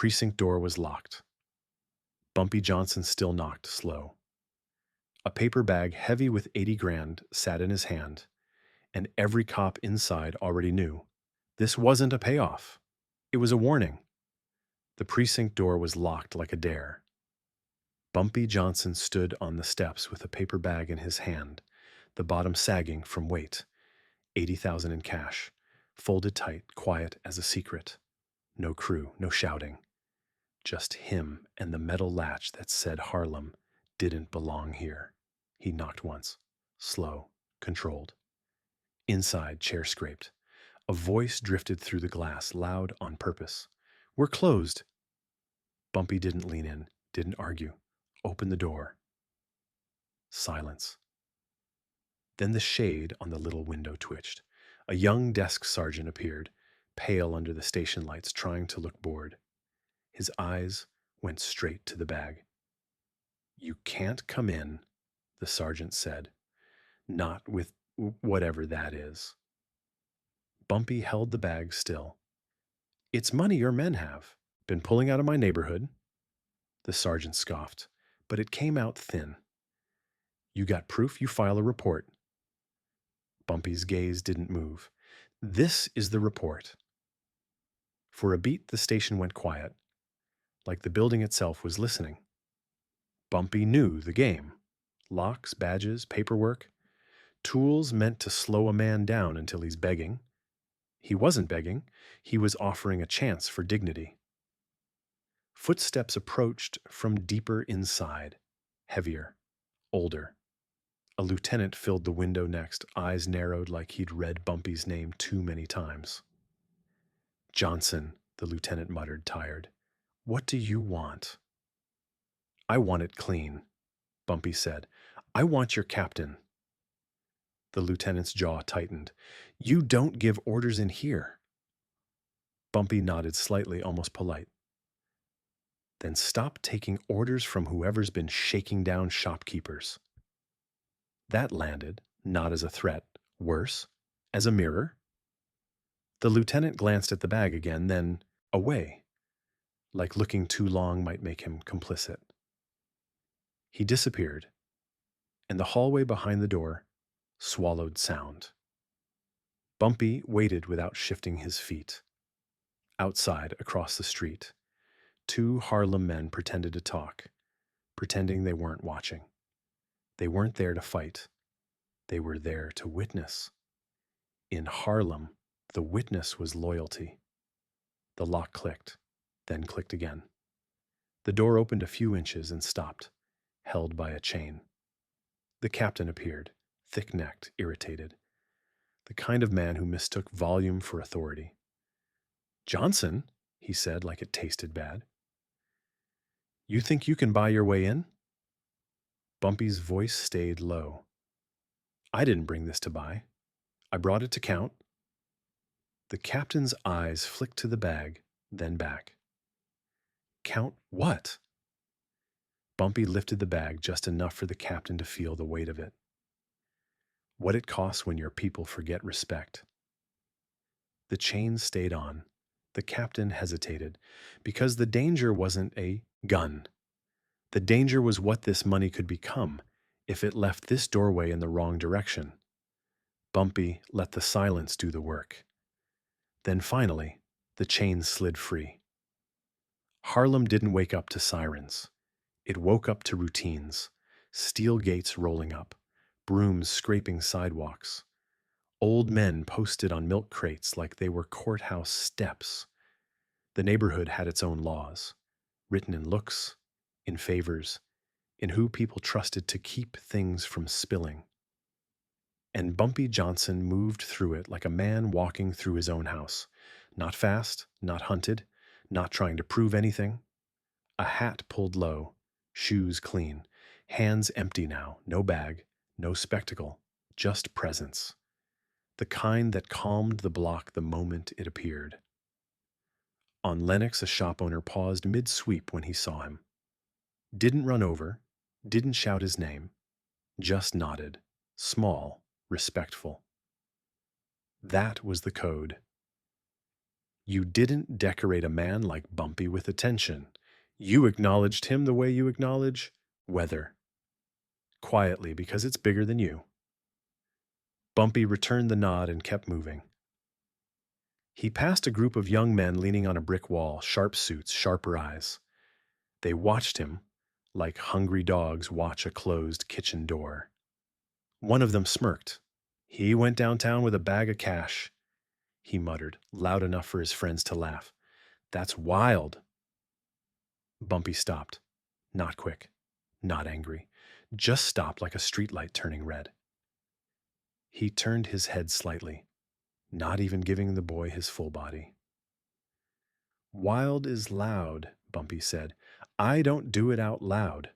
precinct door was locked. Bumpy Johnson still knocked slow. A paper bag heavy with 80 grand sat in his hand, and every cop inside already knew. This wasn't a payoff. It was a warning. The precinct door was locked like a dare. Bumpy Johnson stood on the steps with a paper bag in his hand, the bottom sagging from weight. 80,000 in cash, folded tight, quiet as a secret. No crew, no shouting. Just him and the metal latch that said Harlem didn't belong here. He knocked once, slow, controlled. Inside, chair scraped. A voice drifted through the glass, loud on purpose. "We're closed." Bumpy didn't lean in, didn't argue. Open the door. Silence. Then the shade on the little window twitched. A young desk sergeant appeared, pale under the station lights, trying to look bored. His eyes went straight to the bag. "You can't come in," the sergeant said. "Not with whatever that is." Bumpy held the bag still. "It's money your men have. Been pulling out of my neighborhood." The sergeant scoffed, but it came out thin. "You got proof, you file a report." Bumpy's gaze didn't move. "This is the report." For a beat, the station went quiet, like the building itself was listening. Bumpy knew the game. Locks, badges, paperwork. Tools meant to slow a man down until he's begging. He wasn't begging. He was offering a chance for dignity. Footsteps approached from deeper inside, heavier, older. A lieutenant filled the window next, eyes narrowed like he'd read Bumpy's name too many times. "Johnson," the lieutenant muttered, tired. "What do you want?" "I want it clean," Bumpy said. "I want your captain." The lieutenant's jaw tightened. "You don't give orders in here." Bumpy nodded slightly, almost polite. "Then stop taking orders from whoever's been shaking down shopkeepers." That landed, not as a threat, worse, as a mirror. The lieutenant glanced at the bag again, then away, like looking too long might make him complicit. He disappeared, and the hallway behind the door swallowed sound. Bumpy waited without shifting his feet. Outside, across the street, two Harlem men pretended to talk, pretending they weren't watching. They weren't there to fight. They were there to witness. In Harlem, the witness was loyalty. The lock clicked, then clicked again. The door opened a few inches and stopped, held by a chain. The captain appeared, thick-necked, irritated. The kind of man who mistook volume for authority. "Johnson," he said like it tasted bad. "You think you can buy your way in?" Bumpy's voice stayed low. "I didn't bring this to buy. I brought it to count." The captain's eyes flicked to the bag, then back. "Count what?" Bumpy lifted the bag just enough for the captain to feel the weight of it. "What it costs when your people forget respect." The chain stayed on. The captain hesitated, because the danger wasn't a gun. The danger was what this money could become if it left this doorway in the wrong direction. Bumpy let the silence do the work. Then finally, the chain slid free. Harlem didn't wake up to sirens. It woke up to routines, steel gates rolling up, brooms scraping sidewalks. Old men posted on milk crates like they were courthouse steps. The neighborhood had its own laws, written in looks, in favors, in who people trusted to keep things from spilling. And Bumpy Johnson moved through it like a man walking through his own house, not fast, not hunted, not trying to prove anything. A hat pulled low, shoes clean, hands empty now, no bag, no spectacle, just presence. The kind that calmed the block the moment it appeared. On Lennox, a shop owner paused mid-sweep when he saw him. Didn't run over, didn't shout his name, just nodded, small, respectful. That was the code. You didn't decorate a man like Bumpy with attention. You acknowledged him the way you acknowledge weather, quietly because it's bigger than you. Bumpy returned the nod and kept moving. He passed a group of young men leaning on a brick wall, sharp suits, sharper eyes. They watched him like hungry dogs watch a closed kitchen door. One of them smirked. He went downtown with a bag of cash, he muttered, loud enough for his friends to laugh. That's wild. Bumpy stopped. Not quick, not angry, just stopped like a streetlight turning red. He turned his head slightly, not even giving the boy his full body. Wild is loud, Bumpy said. I don't do it out loud.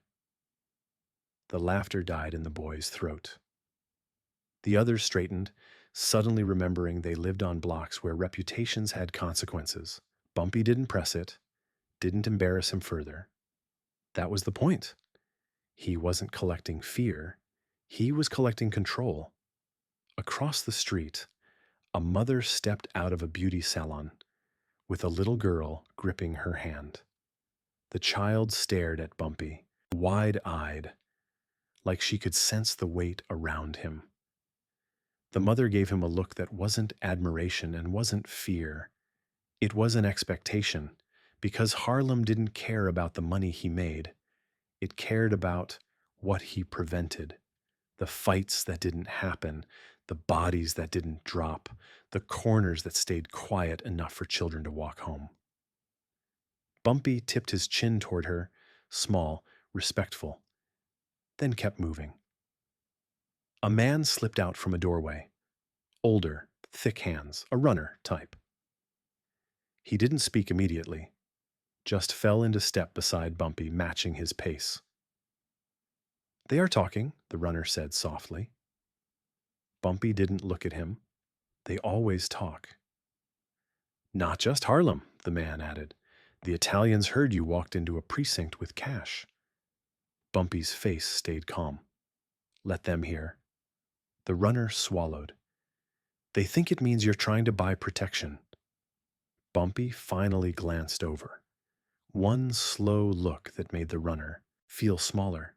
The laughter died in the boy's throat. The others straightened, suddenly remembering they lived on blocks where reputations had consequences. Bumpy didn't press it, didn't embarrass him further. That was the point. He wasn't collecting fear. He was collecting control. Across the street, a mother stepped out of a beauty salon with a little girl gripping her hand. The child stared at Bumpy, wide-eyed, like she could sense the weight around him. The mother gave him a look that wasn't admiration and wasn't fear. It was an expectation, because Harlem didn't care about the money he made. It cared about what he prevented. The fights that didn't happen, the bodies that didn't drop, the corners that stayed quiet enough for children to walk home. Bumpy tipped his chin toward her, small, respectful, then kept moving. A man slipped out from a doorway. Older, thick hands, a runner type. He didn't speak immediately, just fell into step beside Bumpy, matching his pace. They are talking, the runner said softly. Bumpy didn't look at him. They always talk. Not just Harlem, the man added. The Italians heard you walked into a precinct with cash. Bumpy's face stayed calm. Let them hear. The runner swallowed. They think it means you're trying to buy protection. Bumpy finally glanced over. One slow look that made the runner feel smaller.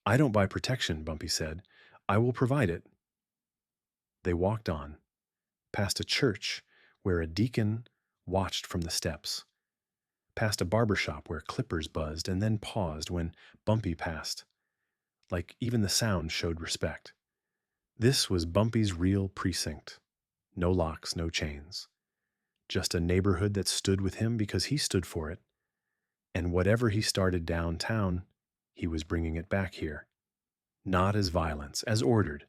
I don't buy protection, Bumpy said. I will provide it. They walked on, past a church where a deacon watched from the steps, past a barber shop where clippers buzzed, and then paused when Bumpy passed, like even the sound showed respect. This was Bumpy's real precinct. No locks, no chains. Just a neighborhood that stood with him because he stood for it. And whatever he started downtown, he was bringing it back here. Not as violence, as ordered.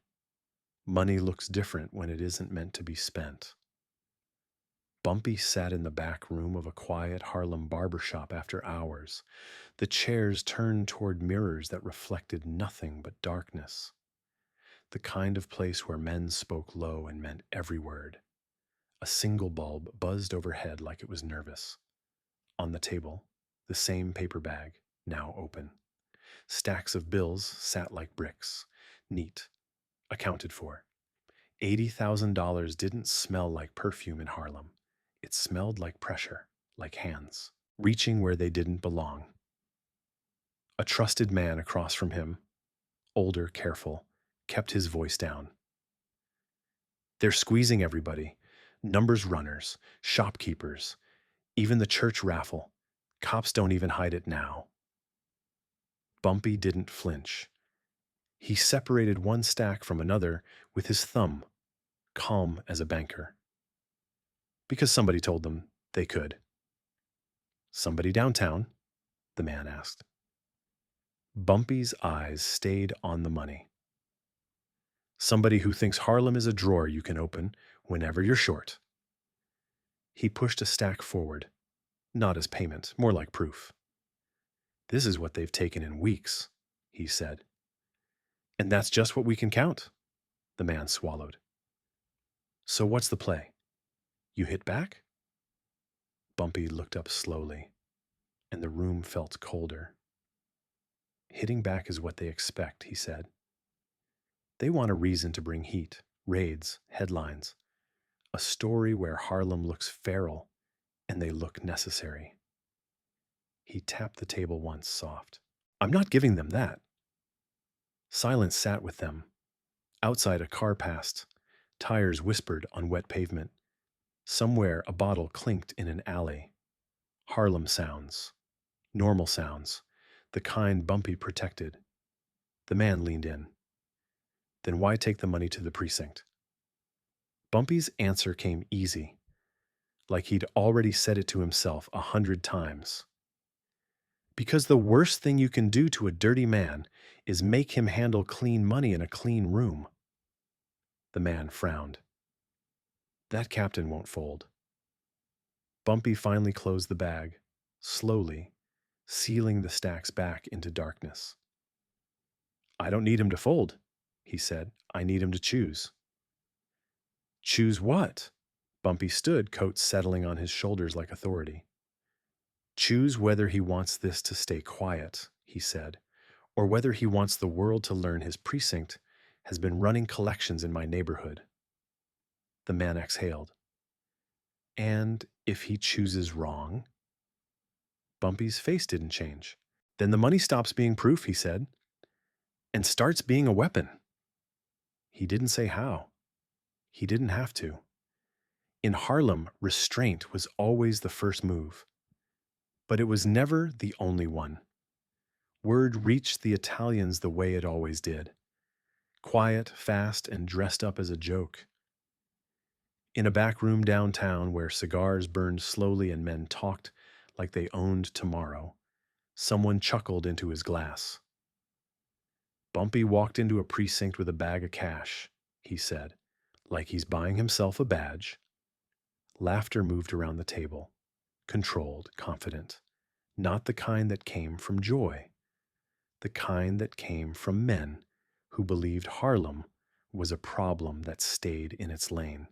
Money looks different when it isn't meant to be spent. Bumpy sat in the back room of a quiet Harlem barbershop after hours, the chairs turned toward mirrors that reflected nothing but darkness. The kind of place where men spoke low and meant every word. A single bulb buzzed overhead like it was nervous. On the table, the same paper bag, now open. Stacks of bills sat like bricks, neat, accounted for. $80,000 didn't smell like perfume in Harlem. It smelled like pressure, like hands, reaching where they didn't belong. A trusted man across from him, older, careful, kept his voice down. They're squeezing everybody. Numbers runners, shopkeepers, even the church raffle. Cops don't even hide it now. Bumpy didn't flinch. He separated one stack from another with his thumb, calm as a banker. Because somebody told them they could. Somebody downtown? The man asked. Bumpy's eyes stayed on the money. Somebody who thinks Harlem is a drawer you can open whenever you're short. He pushed a stack forward, not as payment, more like proof. This is what they've taken in weeks, he said. And that's just what we can count, the man swallowed. So what's the play? You hit back? Bumpy looked up slowly, and the room felt colder. Hitting back is what they expect, he said. They want a reason to bring heat, raids, headlines. A story where Harlem looks feral and they look necessary. He tapped the table once, soft. I'm not giving them that. Silence sat with them. Outside, a car passed. Tires whispered on wet pavement. Somewhere, a bottle clinked in an alley. Harlem sounds. Normal sounds. The kind Bumpy protected. The man leaned in. Then why take the money to the precinct? Bumpy's answer came easy, like he'd already said it to himself 100 times. Because the worst thing you can do to a dirty man is make him handle clean money in a clean room. The man frowned. That captain won't fold. Bumpy finally closed the bag, slowly, sealing the stacks back into darkness. I don't need him to fold, he said. I need him to choose. Choose what? Bumpy stood, coat settling on his shoulders like authority. Choose whether he wants this to stay quiet, he said, or whether he wants the world to learn his precinct has been running collections in my neighborhood. The man exhaled. And if he chooses wrong? Bumpy's face didn't change. Then the money stops being proof, he said, and starts being a weapon. He didn't say how. He didn't have to. In Harlem, restraint was always the first move. But it was never the only one. Word reached the Italians the way it always did. Quiet, fast, and dressed up as a joke. In a back room downtown where cigars burned slowly and men talked like they owned tomorrow, someone chuckled into his glass. Bumpy walked into a precinct with a bag of cash, he said, like he's buying himself a badge. Laughter moved around the table, controlled, confident, not the kind that came from joy, the kind that came from men who believed Harlem was a problem that stayed in its lane.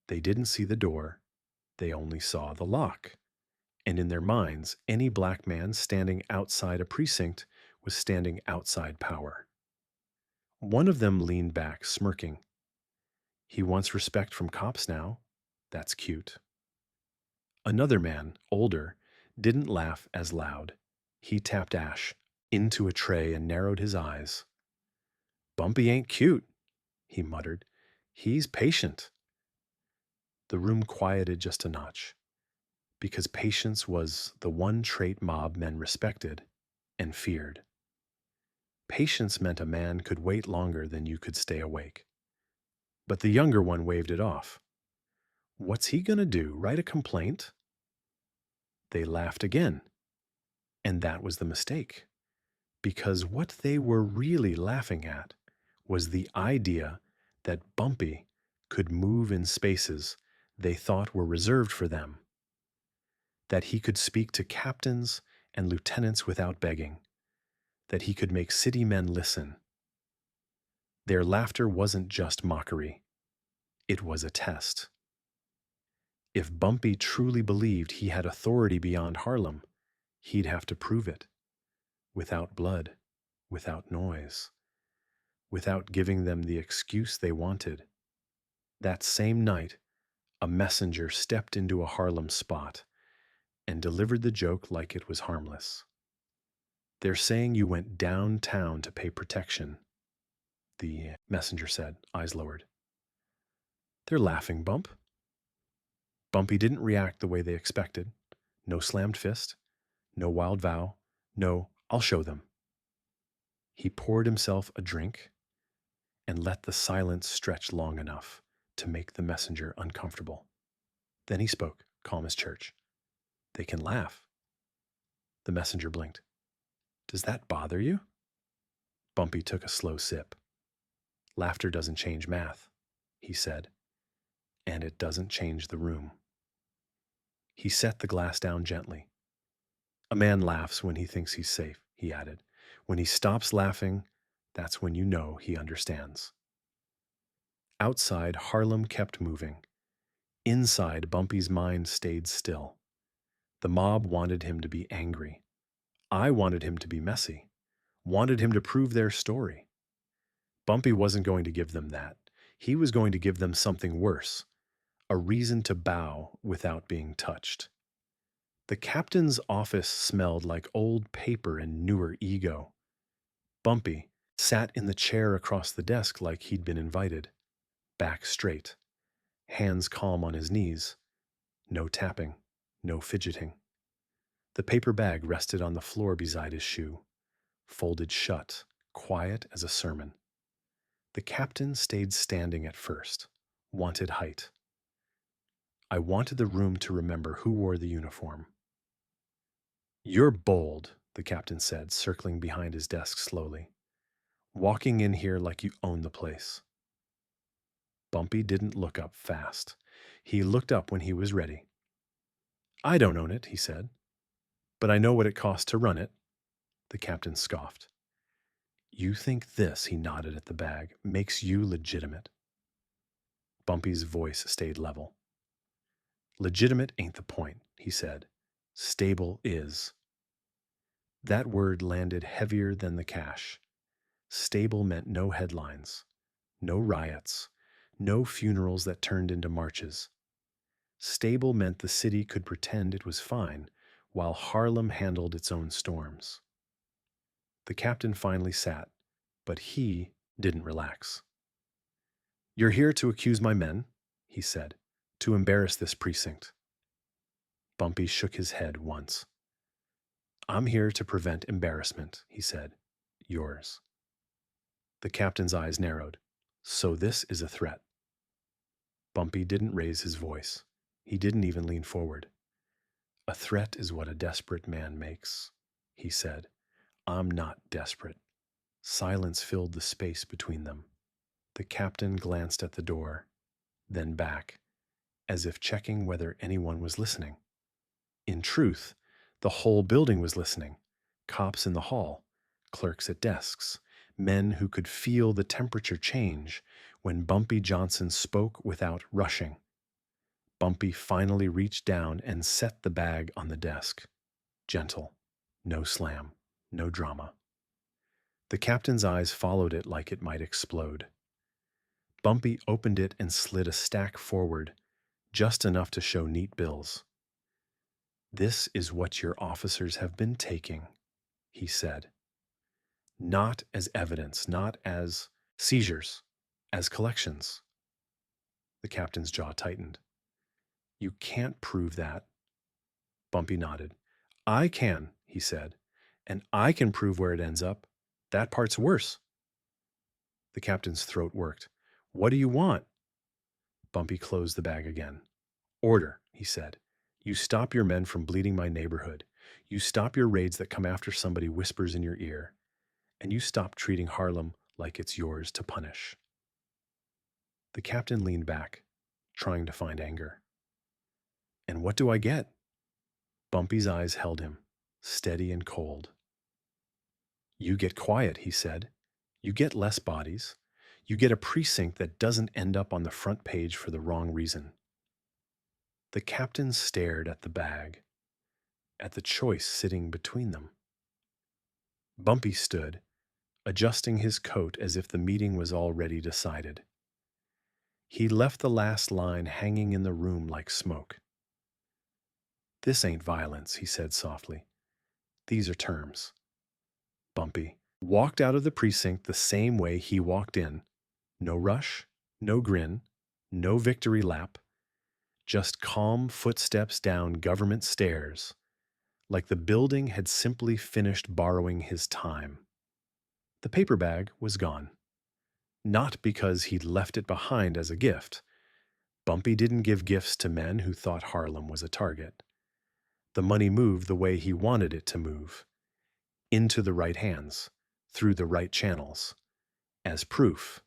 They didn't see the door, they only saw the lock. And in their minds, any black man standing outside a precinct was standing outside power. One of them leaned back, smirking. He wants respect from cops now. That's cute. Another man, older, didn't laugh as loud. He tapped ash into a tray and narrowed his eyes. Bumpy ain't cute, he muttered. He's patient. The room quieted just a notch, because patience was the one trait mob men respected and feared. Patience meant a man could wait longer than you could stay awake. But the younger one waved it off. What's he gonna do, write a complaint? They laughed again. And that was the mistake. Because what they were really laughing at was the idea that Bumpy could move in spaces they thought were reserved for them. That he could speak to captains and lieutenants without begging. That he could make city men listen. Their laughter wasn't just mockery. It was a test. If Bumpy truly believed he had authority beyond Harlem, he'd have to prove it. Without blood, without noise, without giving them the excuse they wanted. That same night, a messenger stepped into a Harlem spot and delivered the joke like it was harmless. They're saying you went downtown to pay protection, the messenger said, eyes lowered. They're laughing, Bump. Bumpy didn't react the way they expected. No slammed fist, no wild vow, no, I'll show them. He poured himself a drink and let the silence stretch long enough to make the messenger uncomfortable. Then he spoke, calm as church. They can laugh. The messenger blinked. Does that bother you? Bumpy took a slow sip. Laughter doesn't change math, he said, and it doesn't change the room. He set the glass down gently. A man laughs when he thinks he's safe, he added. When he stops laughing, that's when you know he understands. Outside, Harlem kept moving. Inside, Bumpy's mind stayed still. The mob wanted him to be angry. I wanted him to be messy, wanted him to prove their story. Bumpy wasn't going to give them that. He was going to give them something worse, a reason to bow without being touched. The captain's office smelled like old paper and newer ego. Bumpy sat in the chair across the desk like he'd been invited, back straight, hands calm on his knees, no tapping, no fidgeting. The paper bag rested on the floor beside his shoe, folded shut, quiet as a sermon. The captain stayed standing at first, wanted height. I wanted the room to remember who wore the uniform. "You're bold," the captain said, circling behind his desk slowly. "Walking in here like you own the place." Bumpy didn't look up fast. He looked up when he was ready. "I don't own it," he said, "but I know what it costs to run it." The captain scoffed. "You think this," he nodded at the bag, "makes you legitimate?" Bumpy's voice stayed level. "Legitimate ain't the point," he said. "Stable is." That word landed heavier than the cash. Stable meant no headlines, no riots, no funerals that turned into marches. Stable meant the city could pretend it was fine while Harlem handled its own storms. The captain finally sat, but he didn't relax. "You're here to accuse my men," he said, "to embarrass this precinct." Bumpy shook his head once. "I'm here to prevent embarrassment," he said. "Yours." The captain's eyes narrowed. "So this is a threat." Bumpy didn't raise his voice. He didn't even lean forward. "A threat is what a desperate man makes," he said. "I'm not desperate." Silence filled the space between them. The captain glanced at the door, then back, as if checking whether anyone was listening. In truth, the whole building was listening. Cops in the hall, clerks at desks, men who could feel the temperature change when Bumpy Johnson spoke without rushing. Bumpy finally reached down and set the bag on the desk. Gentle, no slam, no drama. The captain's eyes followed it like it might explode. Bumpy opened it and slid a stack forward, just enough to show neat bills. "This is what your officers have been taking," he said. "Not as evidence, not as seizures, as collections." The captain's jaw tightened. "You can't prove that." Bumpy nodded. "I can," he said, "and I can prove where it ends up. That part's worse." The captain's throat worked. "What do you want?" Bumpy closed the bag again. "Order," he said. "You stop your men from bleeding my neighborhood. You stop your raids that come after somebody whispers in your ear. And you stop treating Harlem like it's yours to punish." The captain leaned back, trying to find anger. "And what do I get?" Bumpy's eyes held him, steady and cold. "You get quiet," he said. "You get less bodies. You get a precinct that doesn't end up on the front page for the wrong reason." The captain stared at the bag, at the choice sitting between them. Bumpy stood, adjusting his coat as if the meeting was already decided. He left the last line hanging in the room like smoke. "This ain't violence," he said softly. "These are terms." Bumpy walked out of the precinct the same way he walked in. No rush, no grin, no victory lap, just calm footsteps down government stairs, like the building had simply finished borrowing his time. The paper bag was gone. Not because he'd left it behind as a gift. Bumpy didn't give gifts to men who thought Harlem was a target. The money moved the way he wanted it to move, into the right hands, through the right channels, as proof,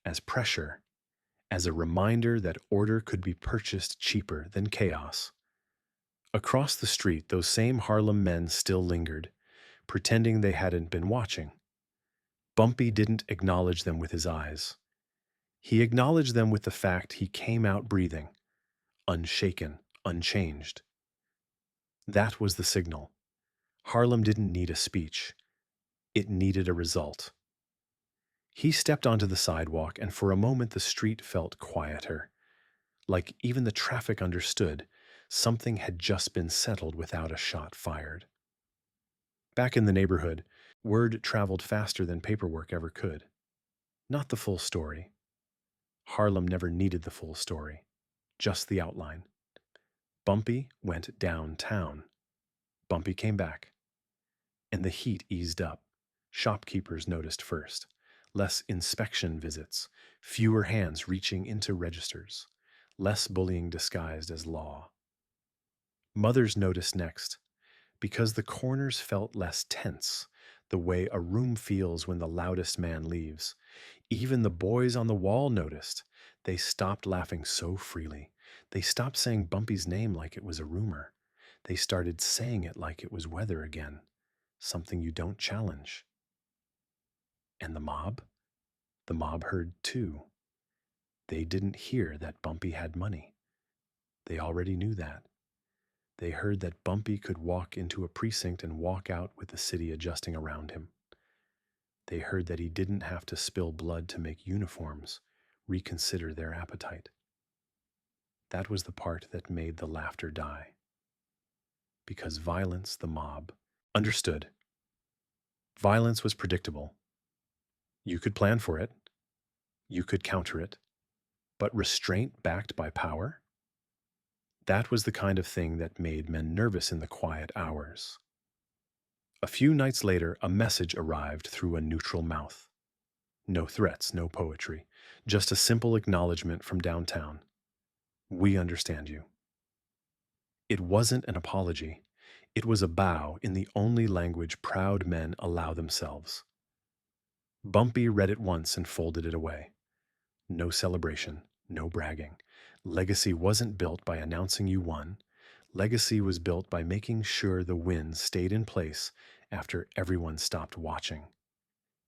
as pressure, as a reminder that order could be purchased cheaper than chaos. Across the street, those same Harlem men still lingered, pretending they hadn't been watching. Bumpy didn't acknowledge them with his eyes. He acknowledged them with the fact he came out breathing, unshaken, unchanged. That was the signal. Harlem didn't need a speech. It needed a result. He stepped onto the sidewalk, and for a moment the street felt quieter, Like even the traffic understood something had just been settled without a shot fired. Back in the neighborhood, word traveled faster than paperwork ever could. Not the full story. Harlem never needed the full story, just the outline. Bumpy went downtown. Bumpy came back, and the heat eased up. Shopkeepers noticed first. Less inspection visits, fewer hands reaching into registers, less bullying disguised as law. Mothers noticed next, because the corners felt less tense, the way a room feels when the loudest man leaves. Even the boys on the wall noticed. They stopped laughing so freely. They stopped saying Bumpy's name like it was a rumor. They started saying it like it was weather again, something you don't challenge. And the mob? The mob heard too. They didn't hear that Bumpy had money. They already knew that. They heard that Bumpy could walk into a precinct and walk out with the city adjusting around him. They heard that he didn't have to spill blood to make uniforms reconsider their appetite. That was the part that made the laughter die. Because violence, the mob, understood. Violence was predictable. You could plan for it. You could counter it. But restraint backed by power? That was the kind of thing that made men nervous in the quiet hours. A few nights later, a message arrived through a neutral mouth. No threats, no poetry, just a simple acknowledgement from downtown. We understand you. It wasn't an apology. It was a bow in the only language proud men allow themselves. Bumpy read it once and folded it away. No celebration, no bragging. Legacy wasn't built by announcing you won. Legacy was built by making sure the win stayed in place after everyone stopped watching.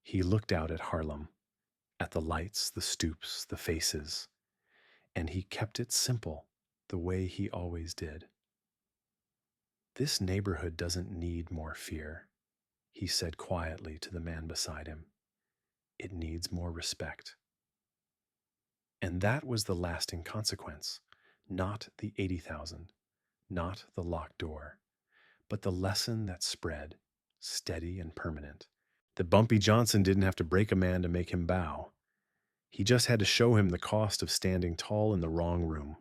He looked out at Harlem, at the lights, the stoops, the faces, and he kept it simple, the way he always did. This neighborhood doesn't need more fear, he said quietly to the man beside him. It needs more respect. And that was the lasting consequence, not the 80,000, not the locked door, but the lesson that spread, steady and permanent, that Bumpy Johnson didn't have to break a man to make him bow. He just had to show him the cost of standing tall in the wrong room.